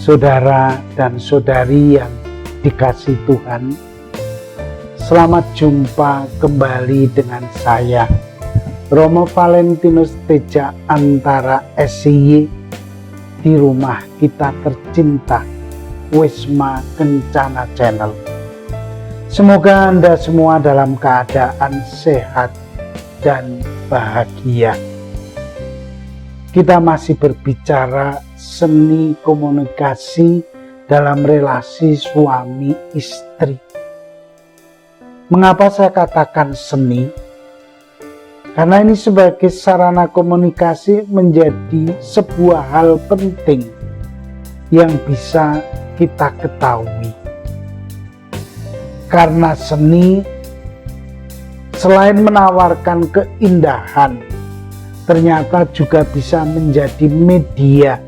Saudara dan saudari yang dikasihi Tuhan, selamat jumpa kembali dengan saya, Romo Valentinus Teja Antara SIY, di rumah kita tercinta, Wisma Kencana Channel. Semoga Anda semua dalam keadaan sehat dan bahagia. Kita masih berbicara seni komunikasi dalam relasi suami istri. Mengapa saya katakan seni? Karena ini sebagai sarana komunikasi menjadi sebuah hal penting yang bisa kita ketahui. Karena seni selain menawarkan keindahan, ternyata juga bisa menjadi media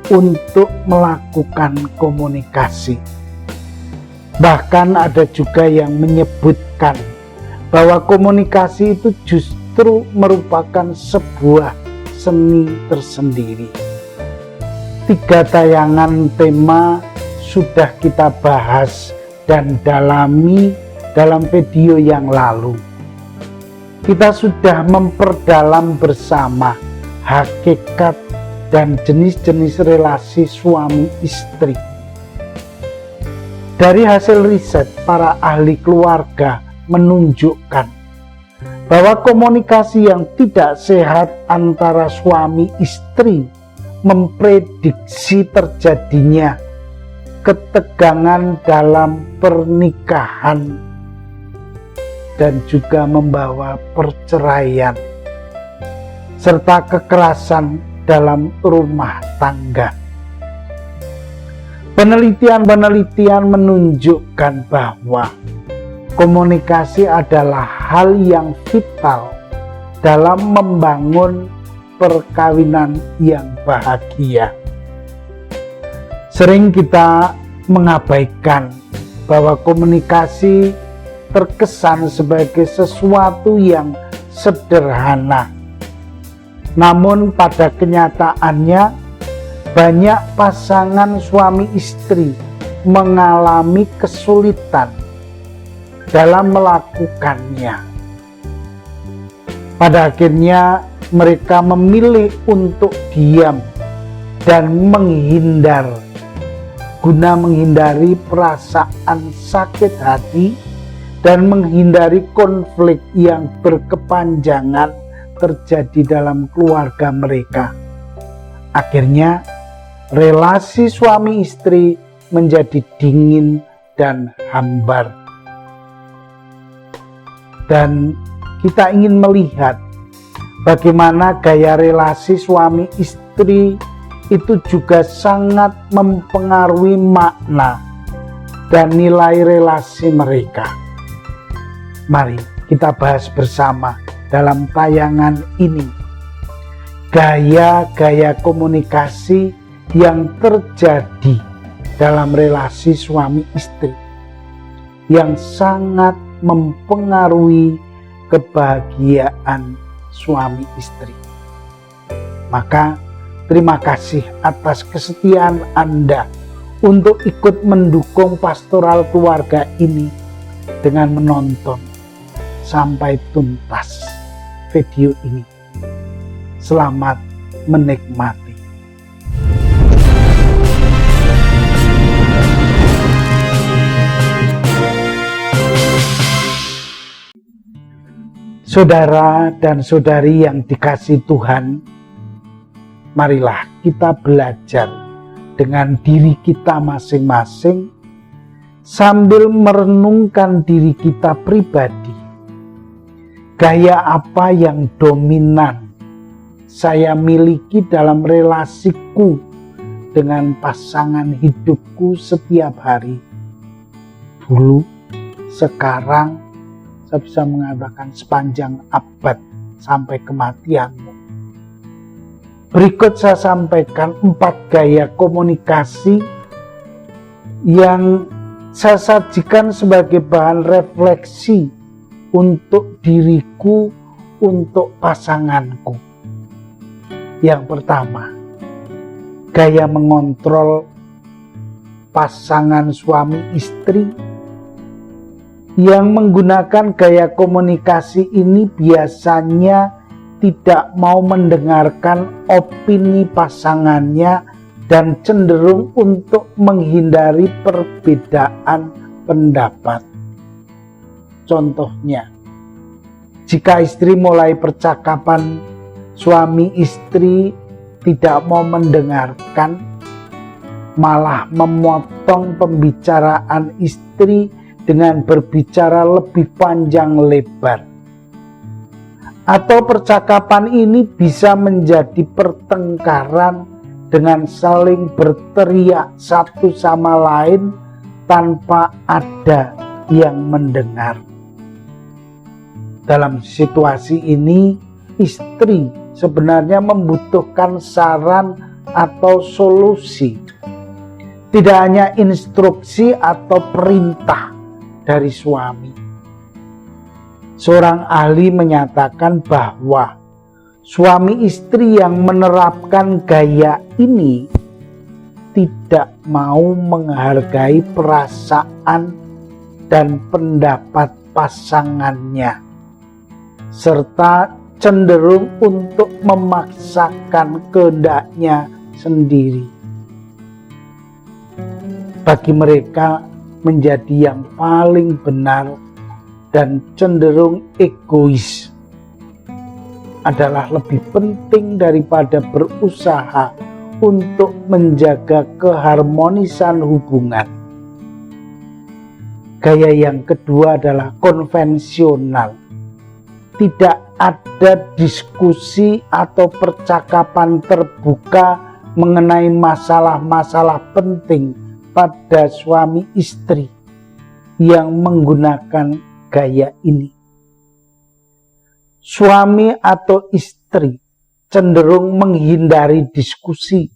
untuk melakukan komunikasi. Bahkan ada juga yang menyebutkan bahwa komunikasi itu justru merupakan sebuah seni tersendiri. 3 tayangan tema sudah kita bahas dan dalami dalam video yang lalu. Kita sudah memperdalam bersama hakikat dan jenis-jenis relasi suami istri. Dari hasil riset, para ahli keluarga menunjukkan bahwa komunikasi yang tidak sehat antara suami istri memprediksi terjadinya ketegangan dalam pernikahan dan juga membawa perceraian serta kekerasan dalam rumah tangga. Penelitian menunjukkan bahwa komunikasi adalah hal yang vital dalam membangun perkawinan yang bahagia. Sering kita mengabaikan bahwa komunikasi terkesan sebagai sesuatu yang sederhana. Namun pada kenyataannya banyak pasangan suami istri mengalami kesulitan dalam melakukannya. Pada akhirnya mereka memilih untuk diam dan menghindar guna menghindari perasaan sakit hati dan menghindari konflik yang berkepanjangan terjadi dalam keluarga mereka. Akhirnya relasi suami istri menjadi dingin dan hambar. Dan kita ingin melihat bagaimana gaya relasi suami istri itu juga sangat mempengaruhi makna dan nilai relasi mereka. Mari kita bahas bersama dalam tayangan ini gaya-gaya komunikasi yang terjadi dalam relasi suami istri yang sangat mempengaruhi kebahagiaan suami istri. Maka terima kasih atas kesetiaan Anda untuk ikut mendukung pastoral keluarga ini dengan menonton sampai tuntas video ini. Selamat menikmati. Saudara dan saudari yang dikasihi Tuhan, marilah kita belajar dengan diri kita masing-masing sambil merenungkan diri kita pribadi. Gaya apa yang dominan saya miliki dalam relasiku dengan pasangan hidupku setiap hari? Dulu, sekarang, saya bisa mengatakan sepanjang abad sampai kematianmu. Berikut saya sampaikan 4 gaya komunikasi yang saya sajikan sebagai bahan refleksi untuk diriku, untuk pasanganku. Yang pertama, gaya mengontrol pasangan suami istri yang menggunakan gaya komunikasi ini biasanya tidak mau mendengarkan opini pasangannya dan cenderung untuk menghindari perbedaan pendapat. Contohnya, jika istri mulai percakapan suami istri tidak mau mendengarkan, malah memotong pembicaraan istri dengan berbicara lebih panjang lebar. Atau percakapan ini bisa menjadi pertengkaran dengan saling berteriak satu sama lain tanpa ada yang mendengar. Dalam situasi ini, istri sebenarnya membutuhkan saran atau solusi, tidak hanya instruksi atau perintah dari suami. Seorang ahli menyatakan bahwa suami istri yang menerapkan gaya ini tidak mau menghargai perasaan dan pendapat pasangannya, serta cenderung untuk memaksakan kehendaknya sendiri. Bagi mereka, menjadi yang paling benar dan cenderung egois adalah lebih penting daripada berusaha untuk menjaga keharmonisan hubungan. Gaya yang kedua adalah konvensional. Tidak ada diskusi atau percakapan terbuka mengenai masalah-masalah penting pada suami istri yang menggunakan gaya ini. Suami atau istri cenderung menghindari diskusi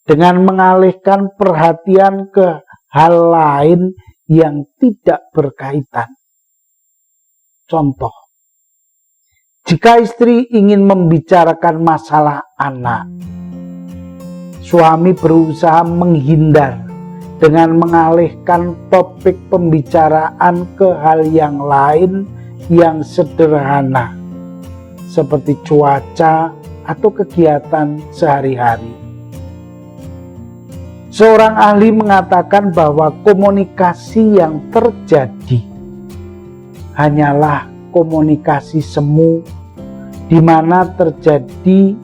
dengan mengalihkan perhatian ke hal lain yang tidak berkaitan. Contoh, jika istri ingin membicarakan masalah anak, suami berusaha menghindar dengan mengalihkan topik pembicaraan ke hal yang lain yang sederhana, seperti cuaca atau kegiatan sehari-hari. Seorang ahli mengatakan bahwa komunikasi yang terjadi hanyalah komunikasi semu, di mana terjadi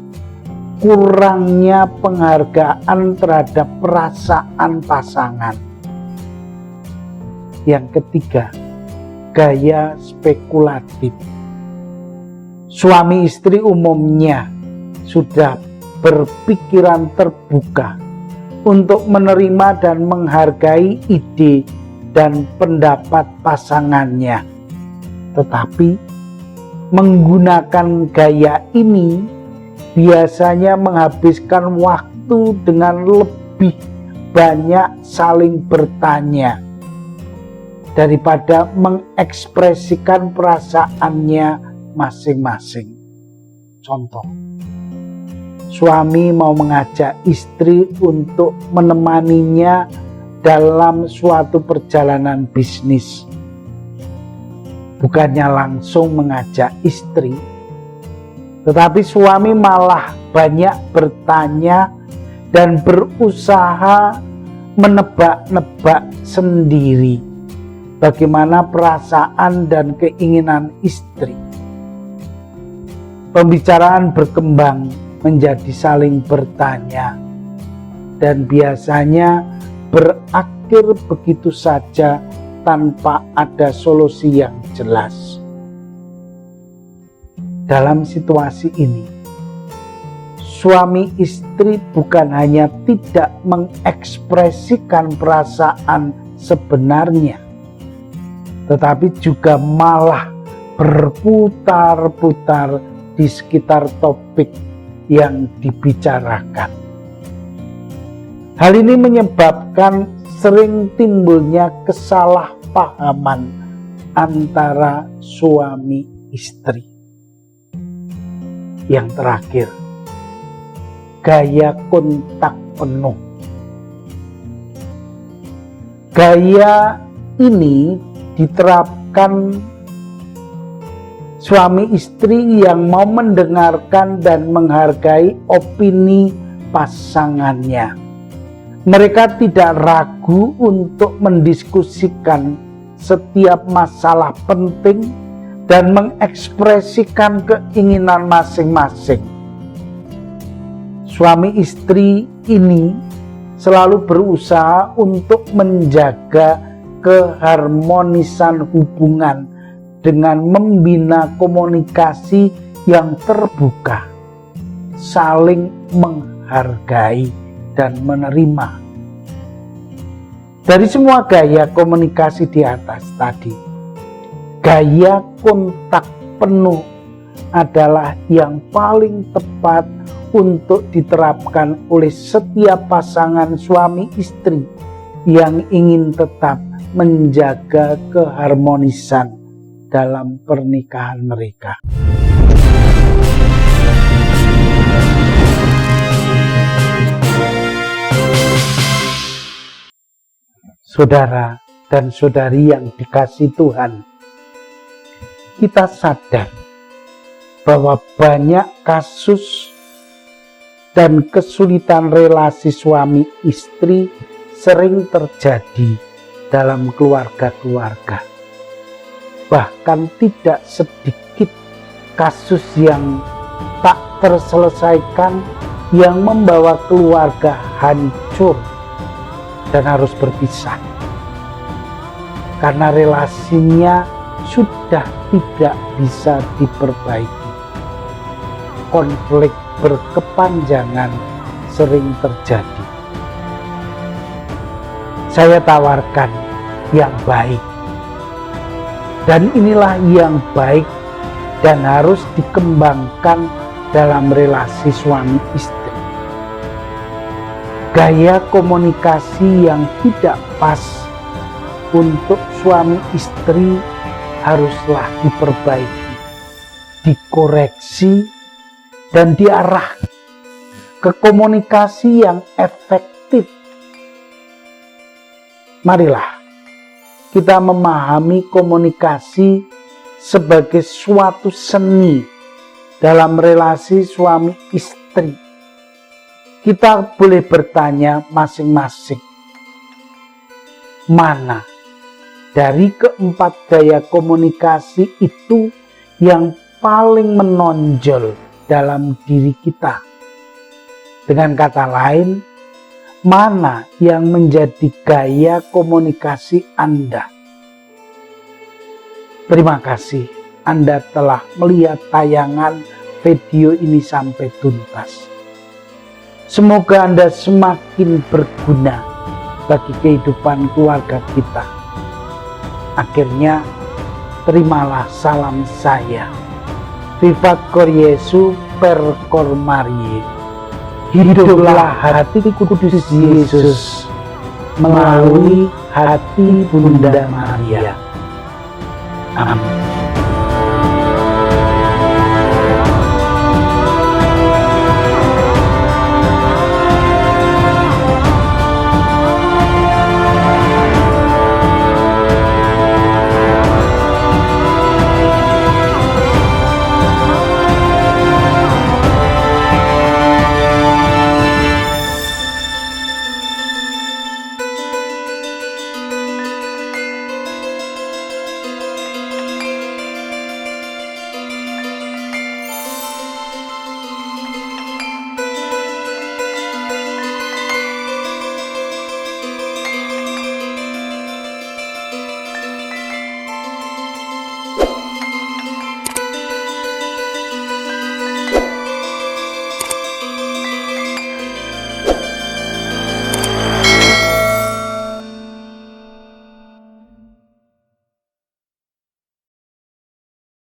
kurangnya penghargaan terhadap perasaan pasangan. Yang ketiga, gaya spekulatif. Suami istri umumnya sudah berpikiran terbuka untuk menerima dan menghargai ide dan pendapat pasangannya. Tetapi menggunakan gaya ini biasanya menghabiskan waktu dengan lebih banyak saling bertanya daripada mengekspresikan perasaannya masing-masing. Contoh, suami mau mengajak istri untuk menemaninya dalam suatu perjalanan bisnis. Bukannya langsung mengajak istri, tetapi suami malah banyak bertanya dan berusaha menebak-nebak sendiri bagaimana perasaan dan keinginan istri. Pembicaraan berkembang menjadi saling bertanya dan biasanya berakhir begitu saja tanpa ada solusi yang jelas. Dalam situasi ini, suami istri bukan hanya tidak mengekspresikan perasaan sebenarnya, tetapi juga malah berputar-putar di sekitar topik yang dibicarakan. Hal ini menyebabkan sering timbulnya kesalahpahaman antara suami istri. Yang terakhir, gaya kontak penuh. Gaya ini diterapkan suami istri yang mau mendengarkan dan menghargai opini pasangannya. Mereka tidak ragu untuk mendiskusikan setiap masalah penting dan mengekspresikan keinginan masing-masing. Suami istri ini selalu berusaha untuk menjaga keharmonisan hubungan dengan membina komunikasi yang terbuka, saling menghargai dan menerima. Dari semua gaya komunikasi di atas tadi, gaya kontak penuh adalah yang paling tepat untuk diterapkan oleh setiap pasangan suami istri yang ingin tetap menjaga keharmonisan dalam pernikahan mereka. Saudara dan saudari yang dikasihi Tuhan, kita sadar bahwa banyak kasus dan kesulitan relasi suami istri sering terjadi dalam keluarga-keluarga. Bahkan tidak sedikit kasus yang tak terselesaikan yang membawa keluarga hancur dan harus berpisah karena relasinya sudah tidak bisa diperbaiki. Konflik berkepanjangan sering terjadi. Saya tawarkan yang baik, dan inilah yang baik dan harus dikembangkan dalam relasi suami istri. Gaya komunikasi yang tidak pas untuk suami istri haruslah diperbaiki, dikoreksi, dan diarah ke komunikasi yang efektif. Marilah kita memahami komunikasi sebagai suatu seni dalam relasi suami istri. Kita boleh bertanya masing-masing, mana dari keempat gaya komunikasi itu yang paling menonjol dalam diri kita? Dengan kata lain, mana yang menjadi gaya komunikasi Anda? Terima kasih Anda telah melihat tayangan video ini sampai tuntas. Semoga Anda semakin berguna bagi kehidupan keluarga kita. Akhirnya, terimalah salam saya. Vivat Cor Jesu per Cor Mariae. Hiduplah hati kudus Yesus melalui hati Bunda Maria. Amin.